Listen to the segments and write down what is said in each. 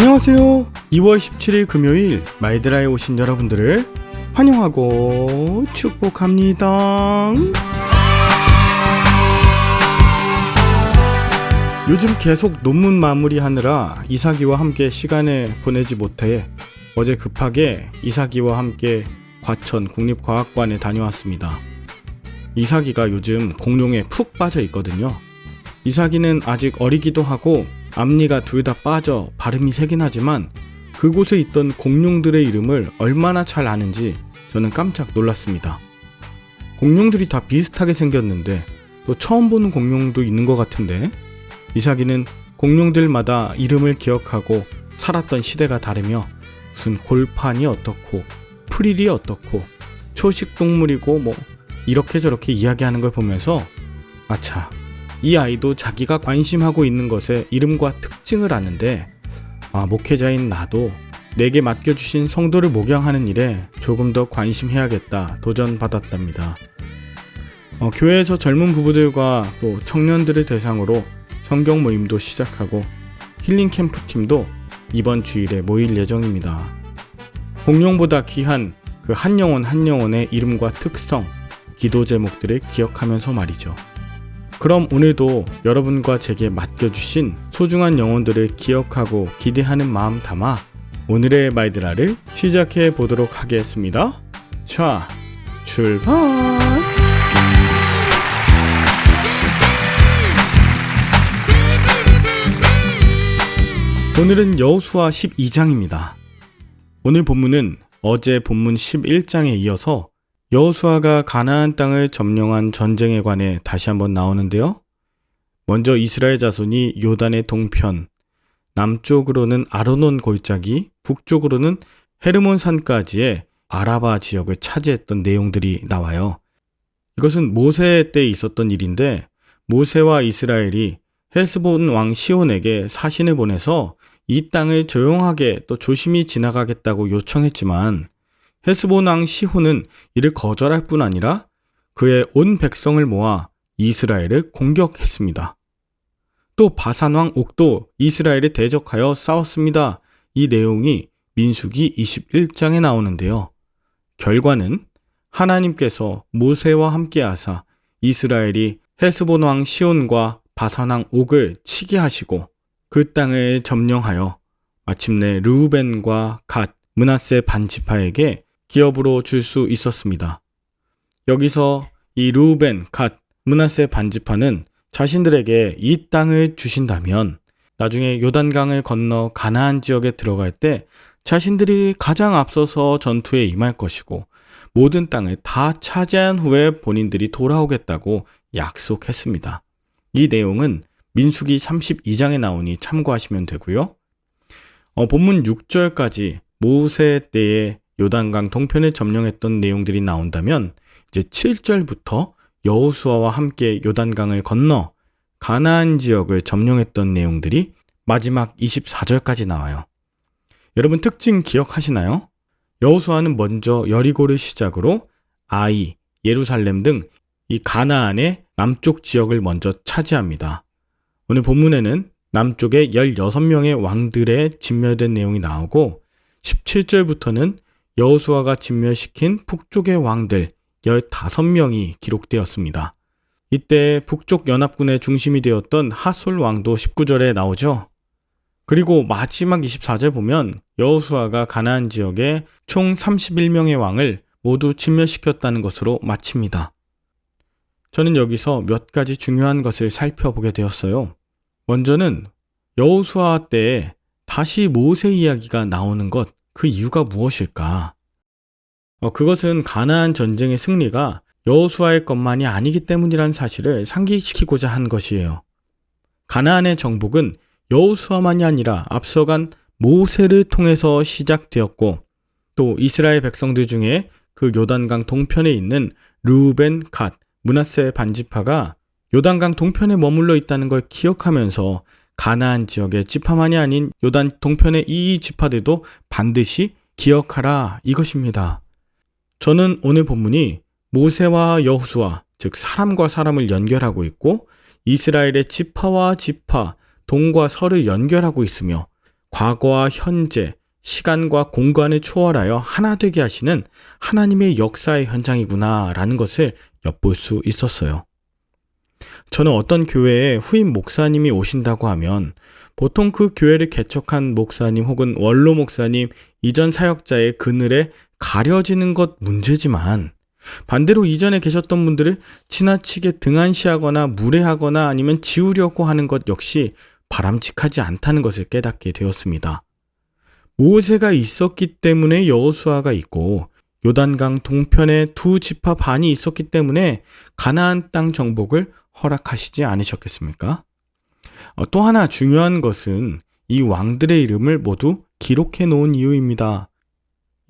안녕하세요. 2월 17일 금요일 마이드라에 오신 여러분들을 환영하고 축복합니다. 요즘 계속 논문 마무리하느라 이삭이와 함께 시간을 보내지 못해 어제 급하게 이삭이와 함께 과천 국립과학관에 다녀왔습니다. 이삭이가 요즘 공룡에 푹 빠져 있거든요. 이삭이는 아직 어리기도 하고 앞니가 둘 다 빠져 발음이 세긴 하지만 그곳에 있던 공룡들의 이름을 얼마나 잘 아는지 저는 깜짝 놀랐습니다. 공룡들이 다 비슷하게 생겼는데 또 처음 보는 공룡도 있는 것 같은데 이삭이는 공룡들마다 이름을 기억하고 살았던 시대가 다르며 무슨 골판이 어떻고 프릴이 어떻고 초식동물이고 뭐 이렇게 저렇게 이야기하는 걸 보면서 아차, 이 아이도 자기가 관심하고 있는 것의 이름과 특징을 아는데 목회자인 나도 내게 맡겨주신 성도를 목양하는 일에 조금 더 관심해야겠다 도전받았답니다. 교회에서 젊은 부부들과 또 청년들을 대상으로 성경 모임도 시작하고 힐링 캠프 팀도 이번 주일에 모일 예정입니다. 공룡보다 귀한 그 한 영혼 한 영혼의 이름과 특성, 기도 제목들을 기억하면서 말이죠. 그럼 오늘도 여러분과 제게 맡겨주신 소중한 영혼들을 기억하고 기대하는 마음 담아 오늘의 마이드라를 시작해 보도록 하겠습니다. 자, 출발! 오늘은 여호수아 12장입니다. 오늘 본문은 어제 본문 11장에 이어서 여호수아가 가나안 땅을 점령한 전쟁에 관해 다시 한번 나오는데요. 먼저 이스라엘 자손이 요단의 동편, 남쪽으로는 아르논 골짜기, 북쪽으로는 헤르몬 산까지의 아라바 지역을 차지했던 내용들이 나와요. 이것은 모세 때 있었던 일인데 모세와 이스라엘이 헤스본 왕 시온에게 사신을 보내서 이 땅을 조용하게 또 조심히 지나가겠다고 요청했지만 헤스본 왕 시혼은 이를 거절할 뿐 아니라 그의 온 백성을 모아 이스라엘을 공격했습니다. 또 바산 왕 옥도 이스라엘에 대적하여 싸웠습니다. 이 내용이 민수기 21장에 나오는데요. 결과는 하나님께서 모세와 함께 하사 이스라엘이 헤스본 왕 시온과 바산 왕 옥을 치게 하시고 그 땅을 점령하여 마침내 르우벤과 갓, 므낫세 반지파에게 기업으로 줄 수 있었습니다. 여기서 이 르우벤, 갓, 므낫세 반지파는 자신들에게 이 땅을 주신다면 나중에 요단강을 건너 가나안 지역에 들어갈 때 자신들이 가장 앞서서 전투에 임할 것이고 모든 땅을 다 차지한 후에 본인들이 돌아오겠다고 약속했습니다. 이 내용은 민수기 32장에 나오니 참고하시면 되고요. 본문 6절까지 모세 때에 요단강 동편을 점령했던 내용들이 나온다면 이제 7절부터 여호수아와 함께 요단강을 건너 가나안 지역을 점령했던 내용들이 마지막 24절까지 나와요. 여러분 특징 기억하시나요? 여호수아는 먼저 여리고를 시작으로 아이, 예루살렘 등 이 가나안의 남쪽 지역을 먼저 차지합니다. 오늘 본문에는 남쪽에 16명의 왕들의 진멸된 내용이 나오고 17절부터는 여호수아가 진멸시킨 북쪽의 왕들 15명이 기록되었습니다. 이때 북쪽 연합군의 중심이 되었던 하솔 왕도 19절에 나오죠. 그리고 마지막 24절 보면 여호수아가 가나안 지역에 총 31명의 왕을 모두 진멸시켰다는 것으로 마칩니다. 저는 여기서 몇 가지 중요한 것을 살펴보게 되었어요. 먼저는 여호수아 때에 다시 모세 이야기가 나오는 것, 그 이유가 무엇일까? 그것은 가나안 전쟁의 승리가 여호수아의 것만이 아니기 때문이라는 사실을 상기시키고자 한 것이에요. 가나안의 정복은 여호수아만이 아니라 앞서간 모세를 통해서 시작되었고 또 이스라엘 백성들 중에 그 요단강 동편에 있는 르우벤, 갓, 므낫세 반지파가 요단강 동편에 머물러 있다는 걸 기억하면서 가나안 지역의 지파만이 아닌 요단 동편의 이 지파들도 반드시 기억하라 이것입니다. 저는 오늘 본문이 모세와 여호수아, 즉 사람과 사람을 연결하고 있고 이스라엘의 지파와 지파, 동과 서를 연결하고 있으며 과거와 현재, 시간과 공간을 초월하여 하나 되게 하시는 하나님의 역사의 현장이구나라는 것을 엿볼 수 있었어요. 저는 어떤 교회에 후임 목사님이 오신다고 하면 보통 그 교회를 개척한 목사님 혹은 원로 목사님, 이전 사역자의 그늘에 가려지는 것 문제지만 반대로 이전에 계셨던 분들을 지나치게 등한시하거나 무례하거나 아니면 지우려고 하는 것 역시 바람직하지 않다는 것을 깨닫게 되었습니다. 모세가 있었기 때문에 여호수아가 있고 요단강 동편에 두 지파 반이 있었기 때문에 가나안 땅 정복을 허락하시지 않으셨겠습니까? 또 하나 중요한 것은 이 왕들의 이름을 모두 기록해 놓은 이유입니다.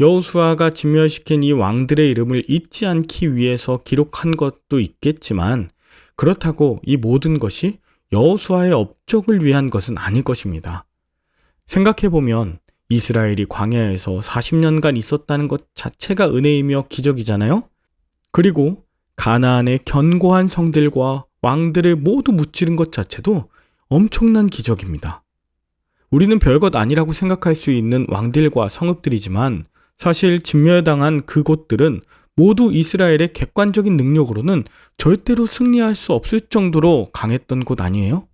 여호수아가 진멸시킨 이 왕들의 이름을 잊지 않기 위해서 기록한 것도 있겠지만 그렇다고 이 모든 것이 여호수아의 업적을 위한 것은 아닐 것입니다. 생각해보면 이스라엘이 광야에서 40년간 있었다는 것 자체가 은혜이며 기적이잖아요? 그리고 가나안의 견고한 성들과 왕들을 모두 무찌른 것 자체도 엄청난 기적입니다. 우리는 별것 아니라고 생각할 수 있는 왕들과 성읍들이지만 사실 진멸당한 그곳들은 모두 이스라엘의 객관적인 능력으로는 절대로 승리할 수 없을 정도로 강했던 곳 아니에요?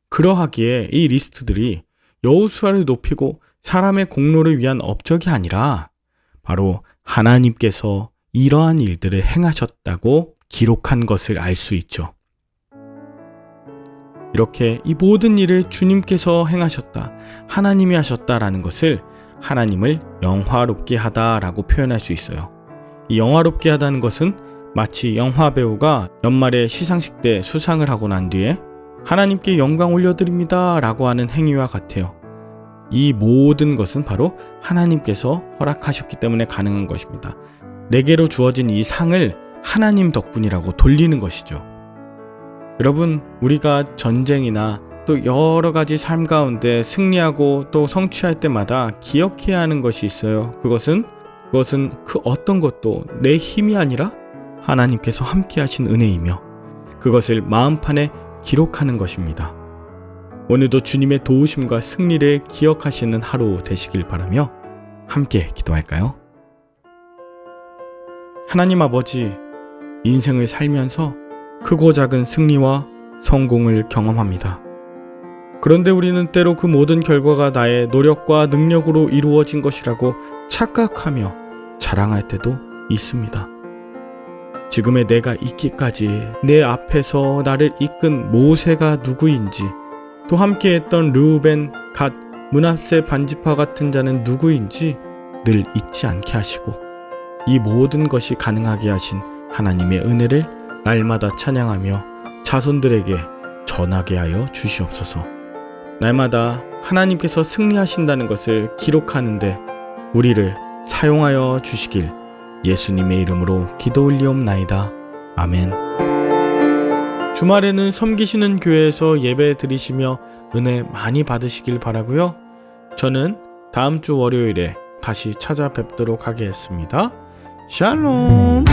그러하기에 이 리스트들이 여호수아를 높이고 사람의 공로를 위한 업적이 아니라 바로 하나님께서 이러한 일들을 행하셨다고 기록한 것을 알 수 있죠. 이렇게 이 모든 일을 주님께서 행하셨다, 하나님이 하셨다라는 것을 하나님을 영화롭게 하다라고 표현할 수 있어요. 이 영화롭게 하다는 것은 마치 영화 배우가 연말에 시상식 때 수상을 하고 난 뒤에 하나님께 영광 올려드립니다 라고 하는 행위와 같아요. 이 모든 것은 바로 하나님께서 허락하셨기 때문에 가능한 것입니다. 내게로 주어진 이 상을 하나님 덕분이라고 돌리는 것이죠. 여러분, 우리가 전쟁이나 또 여러 가지 삶 가운데 승리하고 또 성취할 때마다 기억해야 하는 것이 있어요. 그것은 그 어떤 것도 내 힘이 아니라 하나님께서 함께 하신 은혜이며 그것을 마음판에 기록하는 것입니다. 오늘도 주님의 도우심과 승리를 기억하시는 하루 되시길 바라며 함께 기도할까요? 하나님 아버지, 인생을 살면서 크고 작은 승리와 성공을 경험합니다. 그런데 우리는 때로 그 모든 결과가 나의 노력과 능력으로 이루어진 것이라고 착각하며 자랑할 때도 있습니다. 지금의 내가 있기까지 내 앞에서 나를 이끈 모세가 누구인지, 또 함께했던 르우벤, 갓, 므낫세 반지파 같은 자는 누구인지 늘 잊지 않게 하시고 이 모든 것이 가능하게 하신 하나님의 은혜를 날마다 찬양하며 자손들에게 전하게 하여 주시옵소서. 날마다 하나님께서 승리하신다는 것을 기록하는데 우리를 사용하여 주시길 예수님의 이름으로 기도 올리옵나이다. 아멘. 주말에는 섬기시는 교회에서 예배 드리시며 은혜 많이 받으시길 바라고요. 저는 다음 주 월요일에 다시 찾아뵙도록 하겠습니다. 샬롬.